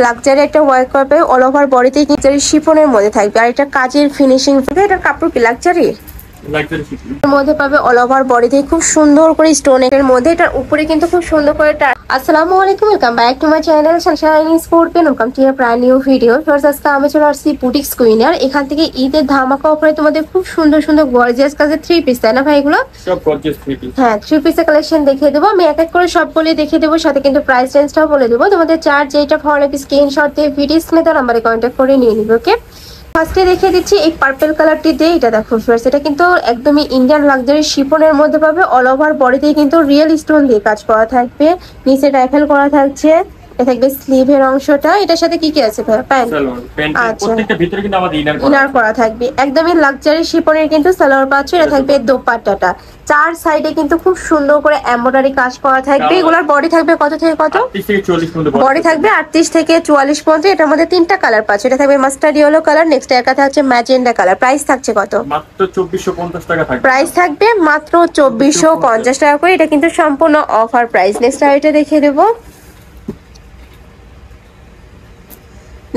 Luxury একটা work করবে, all over বডিতে কিন্তু শিফনের মধ্যে থাকবে আর এটা কাজের ফিনিশিং। এটা কাপড় কি লাক্সারি মধ্যে পাবে, অল ওভার বডিতে খুব সুন্দর করে স্টোন এর মধ্যে, এটার উপরে কিন্তু খুব সুন্দর করে। আসসালামু আলাইকুম, welcome back to my channel Sunshine Sportpen. Welcome to a brand new video. First আজকে আমি চলে আসছি বুটিক্স কুইনার। এখান থেকে ঈদের ধামাকা অফারে তোমাদের খুব সুন্দর সুন্দর গর্জিয়াস কাজের 3 পিস, তাই না ভাই? এগুলো সব গর্জিয়াস 3 পিস। হ্যাঁ, 3 পিসের কালেকশন দেখিয়ে দেবো আমি, এক এক করে সবগুলো দেখিয়ে দেবো, সাথে কিন্তু প্রাইস রেঞ্জটাও বলে দেবো। তোমাদের চার্জ যেটা ভালো লাগে স্ক্রিনশট দিয়ে ভিডিও স্ক্রিনে দেওয়া নাম্বারে কন্ট্যাক্ট করে নিয়ে নিবে। ওকে, ফার্স্টে দেখিয়ে দিচ্ছি এই পার্পল কালারটি দিয়ে। এটা দেখো ফার্স্ট, এটা কিন্তু একদমই ইন্ডিয়ান লাক্সারি শিফনের মধ্যে পাবে, অল ওভার বডিতে কিন্তু রিয়েল স্টোন দিয়ে কাজ করা থাকবে, নিচে রাইফেল করা থাকছে। এটা থাকবে স্লিভের অংশটা। এটার সাথে কি কি আছে ভাই? প্যান্ট, প্রত্যেকটা ভিতরে কিন্তু আমাদের ইনার করা থাকবে। একদমই লাক্সারি শিফনের কিন্তু সালোয়ার পাচ্ছ। এটা থাকবে দোপাট্টাটা, চার সাইডে কিন্তু খুব সুন্দর করে এমব্রয়ডারি কাজ করা থাকবে। এগুলোর বডি থাকবে কত থেকে কত? 38 থেকে 40 পর্যন্ত বডি থাকবে 38 থেকে 44 পর্যন্ত। এটার মধ্যে তিনটা কালার পাচ্ছ। এটা থাকবে মাস্টার্ড ইয়েলো কালার, নেক্সট এর কাছে হচ্ছে ম্যাজেন্ডা কালার। প্রাইস থাকছে কত? মাত্র 2450 টাকা থাকবে। প্রাইস থাকবে মাত্র 2450 টাকা করে। এটা কিন্তু সম্পূর্ণ অফার প্রাইস। নেক্সট আর এটা দেখিয়ে দেবো।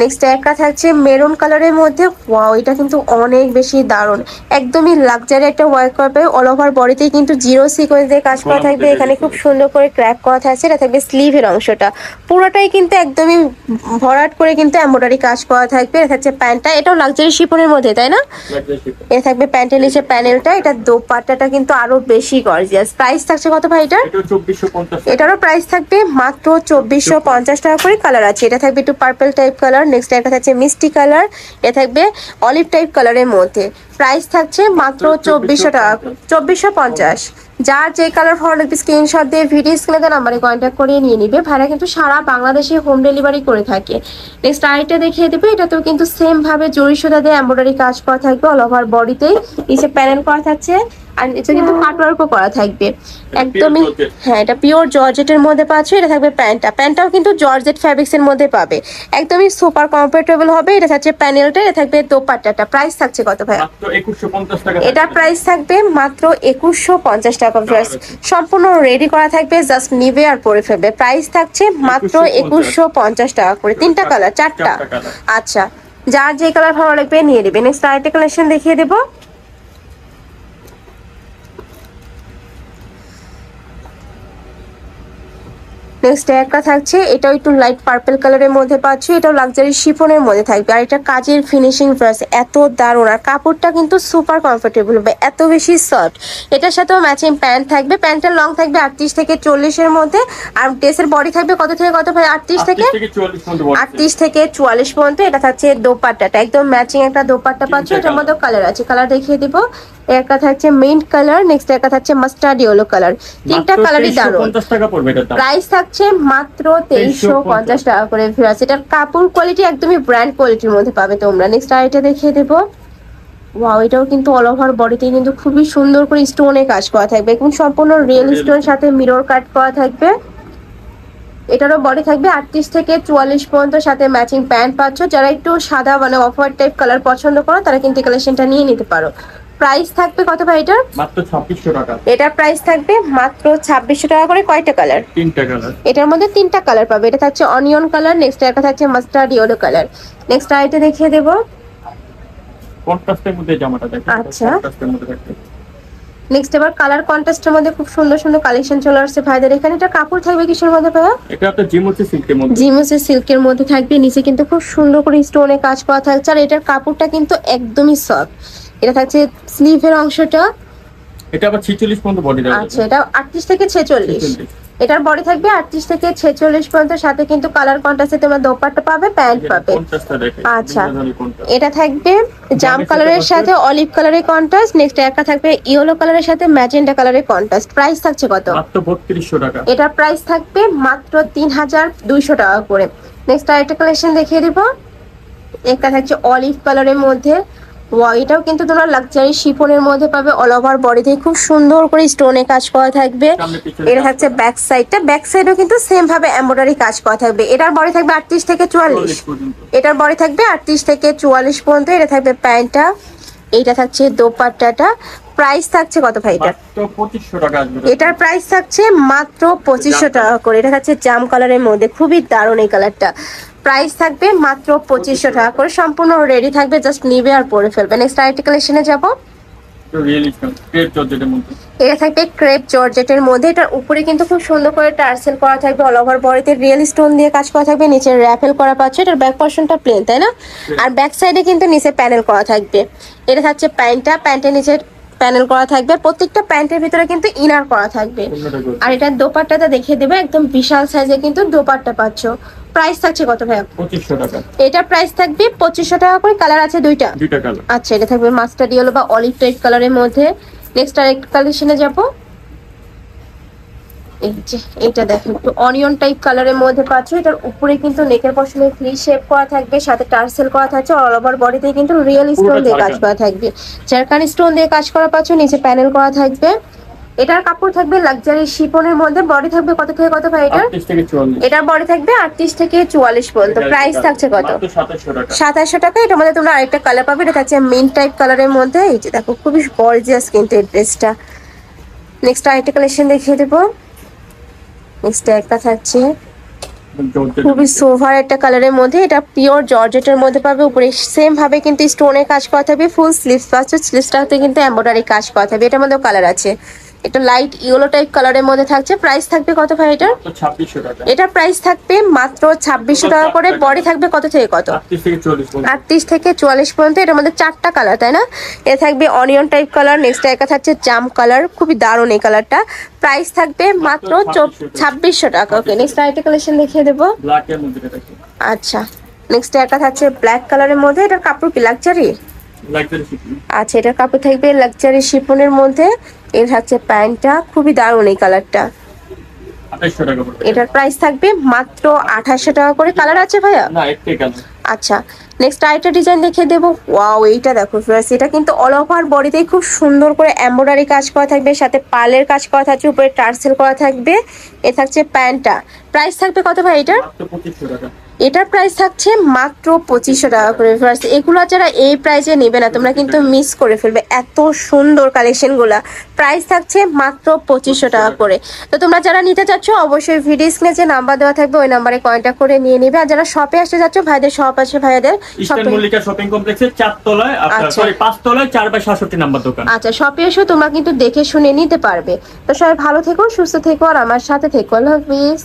নেক্সট একটা থাকছে মেরুন কালারের মধ্যে। ওয়াও, এটা কিন্তু অনেক বেশি দারুণ, একদমই লাক্সারি একটা ওয়ার্ক করবে। অল ওভার বডিতেই কিন্তু জিরো সিকোয়েন্স দিয়ে কাজ করা থাকবে। এখানে খুব সুন্দর করে ক্র্যাক করা থাকছে। এটা থাকবে স্লিভের অংশটা, পুরোটাই কিন্তু একদমই ভরাট করে কিন্তু এমব্রয়ডারি কাজ করা থাকবে। এটা থাকছে প্যান্টটা, এটাও লাক্সারি শিফনের মধ্যে, তাই না? এটা থাকবে প্যান্টের নিচে প্যানেলটা। এটা দোপাট্টাটা কিন্তু আরো বেশি গর্জিয়াস। প্রাইস থাকছে কত ভাই এটা? এটারও প্রাইস থাকবে মাত্র 2450 টাকা করে। কালার আছে, এটা থাকবে একটু পার্পল টাইপ কালার, নেক্সট একটা থাকছে মিষ্টি কালার, এটা থাকবে অলিভ টাইপ কালারের মধ্যে। প্রাইস থাকছে মাত্র 2400 টাকা, 2450। যার যে কালার ভালো লাগবে স্ক্রিনশট দিয়ে ভিডিও স্ক্রিনে দেওয়া নাম্বারে কন্ট্যাক্ট করে নিয়ে নিবে। ভাড়া কিন্তু সারা বাংলাদেশে হোম ডেলিভারি করে থাকে। নেক্সট আরেকটা দেখিয়ে দেবে। এটাতেও কিন্তু সেম ভাবে জরি সুতা দিয়ে এমব্রয়ডারি কাজ করা থাকবে, অল ওভার বডিতেই নিচে প্যানেল করা থাকছে, আর এটা কিন্তু কাটওয়ার্কও করা থাকবে একদমই। হ্যাঁ, এটা পিওর জর্জেটের মধ্যে পাচ্ছে। এটা থাকবে প্যান্টটা, প্যান্টটাও কিন্তু জর্জেট ফ্যাব্রিক্স এর মধ্যে পাবে, একদমই সুপার কমফোর্টেবল হবে। এটা থাকছে প্যানেলটা, এটা থাকবে দোপাট্টাটা। প্রাইস থাকছে কত ভাই? মাত্র 2150 টাকা। এটা প্রাইস থাকবে মাত্র 2150 টাকা। সম্পূর্ণ রেডি করা থাকবে, জাস্ট নিবে আর পরে ফেলবে। প্রাইস থাকছে মাত্র 2150 টাকা করে। তিনটা কালার, চারটা। আচ্ছা, যার যে কালার ভালো লাগবে নিয়ে নেবে। নেক্সট আরেকটা কালেকশন দেখিয়ে দেবো। নেক্সট একটা থাকছে, এটাও একটু লাইট পার্পল কালারের মধ্যে পাচ্ছি। এটাও লাক্সারি শিফনের মধ্যে থাকবে, আর এটা কাজের ফিনিশিং প্লাস এত দারুণ, আর কাপড়টা কিন্তু সুপার কমফোর্টেবল হবে, এত বেশি সফট। এটার সাথেও ম্যাচিং প্যান্ট থাকবে। প্যান্টের লং থাকবে 38 থেকে 40 এর মধ্যে, আর ড্রেসের বডি থাকবে কত থেকে কত ভাই? 38 থেকে 44 পর্যন্ত। এটা থাকছে দোপাট্টাটা, একদম ম্যাচিং একটা দোপাট্টা পাচ্ছ। এটার মধ্যে কালার আছে, কালার দেখিয়ে দিব। একটা থাকছে মিন্ট কালার, নেক্সট একটা থাকছে মাস্টার্ড ইয়েলো কালার। তিনটা কালারই দারুণ। প্রাইস থাকছে মাত্র 2350 টাকা করে। এটার কাপড় কোয়ালিটি একদমই ব্র্যান্ড কোয়ালিটির মধ্যে পাবে তোমরা। নেক্সট আর এটা দেখিয়ে দেবো। ওয়াও, এটাও কিন্তু অল ওভার বডিতে কিন্তু খুবই সুন্দর করে স্টোনে কাজ করা থাকবে, এবং সম্পূর্ণ রিয়েল স্টোন সাথে মিরর কাট করা থাকবে। এটারও বডি থাকবে 38 থেকে 44 পর্যন্ত, সাথে ম্যাচিং প্যান্ট পাচ্ছ। যারা একটু সাদা মানে অফ হোয়াইট টাইপ কালার পছন্দ করো তারা কিন্তু কালেকশনটা নিয়ে নিতে পারো। প্রাইস থাকবে কত ভাই এটার? মাত্র 2600 টাকা। এটার প্রাইস থাকবে মাত্র 2600 টাকা করে। কয়টা কালার? তিনটা কালার। এটার মধ্যে তিনটা কালার পাবে। এটা থাকছে অনিয়ন কালার, নেক্সট একটা থাকছে মাস্টার্ড ইয়েলো কালার। নেক্সট আইটা দেখিয়ে দেব। কন্ট্রাস্টের মধ্যে জামাটা দেখো। আচ্ছা, কন্ট্রাস্টের মধ্যে দেখো। নেক্সট এবার কালার কন্ট্রাস্টের মধ্যে খুব সুন্দর সুন্দর কালেকশন চলে আসছে ভাইদের এখানে। এটা কাপড় থাকবে কিসের মধ্যে ভাইয়া? এটা তো জিমোসি সিল্কের মধ্যে। জিমোসি সিল্কের মধ্যে থাকবে, নিচে কিন্তু খুব সুন্দর করে স্টোনে কাজ করা থাকছে, আর এটার কাপড়টা কিন্তু একদমই সফট। এটা থাকছে স্লিভের অংশটা। এটা আবার 46 পর্যন্ত বডি দেওয়া আছে। আচ্ছা, এটা 38 থেকে 46। এটার বডি থাকবে 38 থেকে 46 পর্যন্ত, সাথে কিন্তু কালার কন্ট্রাস্টে তোমরা দোপাট্টা পাবে, প্যান্ট পাবে। আচ্ছা, এটা থাকবে জাম কালারের সাথে অলিভ কালারের কন্ট্রাস্ট, নেক্সট একটা থাকবে ইয়েলো কালারের সাথে ম্যাজেন্ডা কালারের কন্ট্রাস্ট। প্রাইস থাকছে কত? মাত্র 3200 টাকা। এটার প্রাইস থাকবে মাত্র 3200 টাকা করে। নেক্সট আরেকটা কালেকশন দেখিয়ে দিব। একটা থাকছে অলিভ কালারের মধ্যে। ওয়াও, এটাও কিন্তু তোমরা লাক্সারি শিফনের মধ্যে পাবে, অল ওভার বডিতে খুব সুন্দর করে স্টোনে কাজ করা থাকবে। এটা থাকছে ব্যাক সাইডটা, ব্যাক সাইডেও কিন্তু সেম ভাবে এমব্রয়ডারি কাজ করা থাকবে। এটার বডি থাকবে 38 থেকে 44। এটার বডি থাকবে 38 থেকে 44 পর্যন্ত। এটা থাকবে প্যান্টটা, এইটা থাকছে দোপাট্টাটা। প্রাইস থাকছে কত ভাই এটা? মাত্র 2500 টাকা আসবে। এটার প্রাইস থাকছে মাত্র 2500 টাকা করে। এটা থাকছে জাম কালারের মধ্যে, খুবই দারুণ এই কালারটা। প্রাইস থাকবে মাত্র 2500 টাকা করে, সম্পূর্ণ রেডি থাকবে, জাস্ট নিবে আর পরে ফেলবে। নেক্সট আরেকটা কালেকশনে যাব। রিয়েলিস্টিক ক্রেপ জর্জেটের মধ্যে, এটা থাকবে ক্রেপ জর্জেটের মধ্যে। এটার উপরে কিন্তু খুব সুন্দর করে টার্সেল করা থাকবে, অল ওভার বডিতে রিয়েল স্টোন দিয়ে কাজ করা থাকবে, নিচে র্যাফেল করা পাচ্ছে। এটার ব্যাক পোর্শনটা প্লেন, তাই না? আর ব্যাক সাইডে কিন্তু নিচে প্যানেল করা থাকবে। এটা থাকছে প্যান্টটা, প্যান্টের নিচে প্যানেল করা থাকবে, আর প্রত্যেকটা প্যান্টের ভিতরে কিন্তু ইনার করা থাকবে। অন্যটা করে। আর এটার দোপাট্টাটা দেখিয়ে দেবে, একদম বিশাল সাইজে কিন্তু দোপাট্টা পাচ্ছ। প্রাইস থাকছে কত ভাইয়া? 2500 টাকা। এটার প্রাইস থাকবে 2500 টাকা করে। কালার আছে দুইটা। দুইটা কালার। আচ্ছা, এটা থাকবে মাস্টার্ড ইয়েলো বা অলিভ টাইপ কালারের মধ্যে। নেক্সট আরেকটা কালেকশনে যাব। এই যে এটা দেখো, একটু অনিয়ন টাইপ কালারের মধ্যে পাচ্ছ। এটার উপরে কিন্তু নেকের পশনে ফ্রি শেপ করা থাকবে, সাথে টার্সেল করা থাকছে, অল ওভার বডিতে কিন্তু রিয়েল স্টোন দিয়ে কাজ করা থাকবে, জারকানি স্টোন দিয়ে কাজ করা পাচ্ছ, নিচে প্যানেল করা থাকবে। এটার কাপড় থাকবে লাক্সারি শিফনের মধ্যে, বডি থাকবে কত থেকে কত ভাই এটা? 38 থেকে 44। এটার বডি থাকবে 38 থেকে 44 পর্যন্ত। প্রাইস থাকছে কত? মাত্র 2700 টাকা। 2700 টাকা। এটার মধ্যে তোমরা আরেকটা কালার পাবে, এটা থাকছে মিন্ট টাইপ কালারের মধ্যে। এই যে দেখো, খুবই গর্জিয়াস কিন্তু এই ড্রেসটা। নেক্সট আরেকটা কালেকশন দেখিয়ে দেবো। নেক্সট একটা থাকছে জর্জেট খুবই সোভার একটা কালারের মধ্যে, এটা পিওর জর্জেটের মধ্যে পাবে। উপরে সেম ভাবে কিন্তু স্টোনের কাজ করা থাকবে, ফুল স্লিভস পাচ্ছ, স্লিভসটাতে কিন্তু এমব্রয়ডারি কাজ করা থাকবে। এটার মধ্যেও কালার আছে, এটা লাইট ইয়েলো টাইপ কালারের মধ্যে থাকছে। প্রাইস থাকবে কত ভাই এটার? 2600 টাকা। এটার প্রাইস থাকবে মাত্র 2600 টাকা করে। বডি থাকবে কত থেকে কত? 38 থেকে 40 পর্যন্ত। 38 থেকে 44 পর্যন্ত। এটার মধ্যে 4টা কালার, তাই না? এ থাকবে অনিয়ন টাইপ কালার, নেক্সট একটা থাকছে জাম কালার, খুবই দারুণ এই কালারটা। প্রাইস থাকবে মাত্র 2600 টাকা। ওকে, নেক্সট আরেকটা কালেকশন দেখিয়ে দেবো। ব্ল্যাক এর মধ্যে এটা কি? আচ্ছা, নেক্সট একটা থাকছে ব্ল্যাক কালারের মধ্যে। এটার কাপড় কি লাক্সারি? Luxury shipping. আচ্ছা, এটার কাপড় থাকবে লাক্সারি শিফনের মধ্যে। এর থাকছে প্যান্টটা, খুবই দারুণ এই কালারটা। 2800 টাকা পড়বে। এটার প্রাইস থাকবে মাত্র 2800 টাকা করে। কালার আছে ভাইয়া? না, একটাই কালার। আচ্ছা, নেক্সট আরেকটা ডিজাইন দেখিয়ে দেবো। ওয়াও, এইটা দেখো ফ্রেন্ডস, এটা কিন্তু অল ওভার বডিতেই খুব সুন্দর করে এমব্রয়ডারি কাজ করা থাকবে, সাথে পার্লের কাজ করা থাকছে, উপরে টার্সেল করা থাকবে। এ থাকছে প্যান্টটা। প্রাইস থাকবে কত ভাই এটার? মাত্র 2500 টাকা। এটার প্রাইস থাকছে মাত্র 2500 টাকা করে। ফ্রেন্ডস, এগুলো যারা এই প্রাইসে নেবে না, তোমরা কিন্তু মিস করে ফেলবে, এত সুন্দর কালেকশনগুলো। প্রাইস থাকছে মাত্র 2500 টাকা করে। তো তোমরা যারা নিতে চাচ্ছ, অবশ্যই ভিডিও স্ক্রিনে যে নাম্বার দেওয়া থাকবে ওই নাম্বারে কন্ট্যাক্ট করে নিয়ে নেবে। আর যারা শপে আসতে যাচ্ছ, ভাইদের শপ আছে, ভাইদের ইস্টার্ন শপে। মল্লিকা শপিং কমপ্লেক্সের 4 তলায়, আপনার আচ্ছা। সরি 5 তলায় 4/67 নাম্বার দোকান। আচ্ছা, শপে এসে তোমরা কিন্তু দেখে শুনে নিতে পারবে। তো সবাই ভালো থেকো, সুস্থ থেকো, আর আমার সাথে থেকো। আল্লাহ হাফিজ।